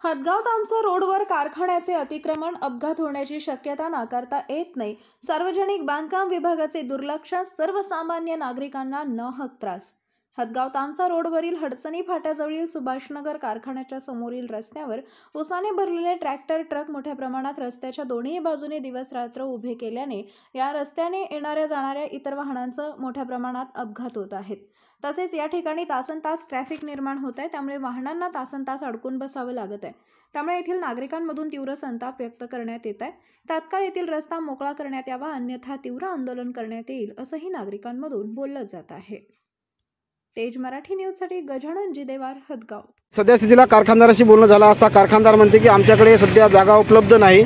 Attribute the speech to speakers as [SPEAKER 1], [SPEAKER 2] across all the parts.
[SPEAKER 1] हदगाव तामसा रोडवर कारखान्याचे अतिक्रमण अपघात होण्याची शक्यता नाकारता येत नाही। सार्वजनिक बांधकाम विभागाचे दुर्लक्ष, सर्वसामान्य नागरिकांना नाहक त्रास। हदगाव तामसा रोडवरील हडसणी फाट्याजवळील सुभाषनगर कारखान्याच्या समोरील रस्त्यावर उसाने भरलेले ट्रॅक्टर ट्रक मोठ्या प्रमाणात रस्त्याच्या दोन्ही बाजूने दिवस रात्र उभे केल्याने या रस्त्याने येणाऱ्या जाणाऱ्या इतर वाहनांचा मोठ्या प्रमाणात अपघात होत आहेत। तसेच या ठिकाणी तासनतास ट्रॅफिक निर्माण होत आहे, त्यामुळे वाहनांना तासनतास अडकून बसावे लागत आहे। त्यामुळे येथील नागरिकांमधून तीव्र संताप व्यक्त करण्यात येत आहे। तात्काळ येथील रस्ता मोकळा करण्यात यावा, अन्यथा तीव्र आंदोलन करण्यात येईल असंही नागरिकांमधून बोललं जात आहे। तेज मराठी न्यूजसाठी गजानन जिदेवार, हदगाव।
[SPEAKER 2] सध्या स्थितीला कारखानदाराशी बोलणं झालं असता कारखानदार म्हणते की आमच्याकडे सध्या जागा उपलब्ध नाही।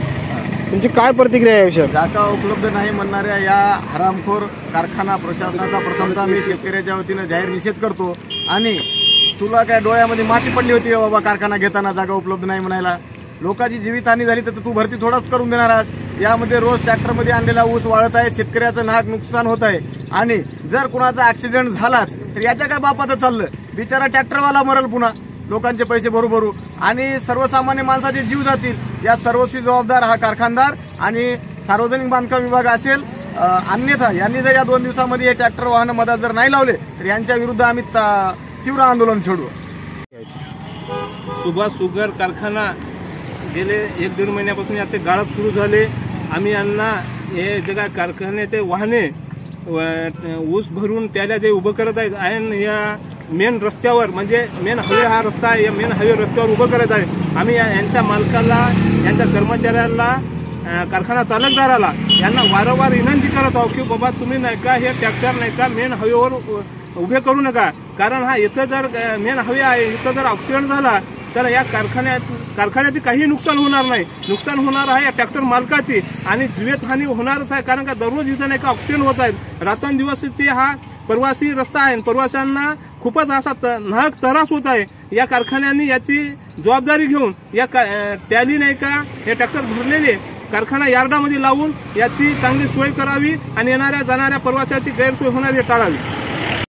[SPEAKER 2] तुमची काय प्रतिक्रिया आहे याविषयी?
[SPEAKER 3] जागा उपलब्ध नाही म्हणणाऱ्या या हरामखोर कारखाना प्रशासनाचा प्रथमतः मी शेतकऱ्याच्या वतीनं जाहीर निषेध करतो। आणि तुला काय डोळ्यामध्ये माती पडली होती बाबा कारखाना घेताना जागा उपलब्ध नाही म्हणायला? लोकांची जीवितहानी झाली तर तू भरती थोडाच करून देणार आहेस? यामध्ये रोज ट्रॅक्टरमध्ये आणलेला ऊस वाळत आहे, शेतकऱ्याचं नाहक नुकसान होत आहे। आणि जर कुणाचा ऍक्सिडेंट झालाच तर याच्या काय बापाचं चाललं? बिचारा ट्रॅक्टरवाला मरल, पुन्हा लोकांचे पैसे भरू आणि सर्वसामान्य माणसाचे जीव जातील। या सर्वस्वी जबाबदार हा कारखानदार आणि सार्वजनिक बांधकाम विभाग असेल। अन्यथा यांनी जर या 2 दिवसामध्ये हे ट्रॅक्टर वाहन मधात जर नाही लावले तर यांच्या विरुद्ध आम्ही तीव्र आंदोलन छेडू।
[SPEAKER 4] सुभाष शुगर कारखाना गेले 1-1.5 महिन्यापासून याचे गाळप सुरू झाले। आम्ही यांना हे जे काय कारखान्याचे वाहने ऊस भरून त्याला जे उभं करत आहेत आणि या मेन रस्त्यावर म्हणजे मेन हायवे हा रस्ता आहे, या मेन हायवे रस्त्यावर उभं करत आहे। आम्ही यांच्या मालकाला, यांच्या कर्मचाऱ्यांना, कारखाना चालकदाराला यांना वारंवार विनंती करत आहोत की बाबा तुम्ही नाही का हे ट्रॅक्टर नाही का मेन हायवेवर उभे करू नका। कारण हा इथं जर मेन हायवे आहे, इथं जर ॲक्सिडेंट झाला तर या कारखान्याचे काही नुकसान होणार नाही। नुकसान होणार आहे या ट्रॅक्टर मालकाची आणि जीवितहानी होणारच आहे। कारण का दररोज इथं नाही का ॲक्सिडेंट होत आहेत। रात्रंदिवसचे हा प्रवासी रस्ता आहे, प्रवाशांना खूपच असा नाहक त्रास होत आहे। या कारखान्याने याची जबाबदारी घेऊन या टॅली नाही का हे ट्रॅक्टर भरलेले कारखाना यार्डामध्ये लावून याची चांगली सोय करावी आणि येणाऱ्या जाणाऱ्या प्रवाशाची गैरसोय होणार हे टाळावी।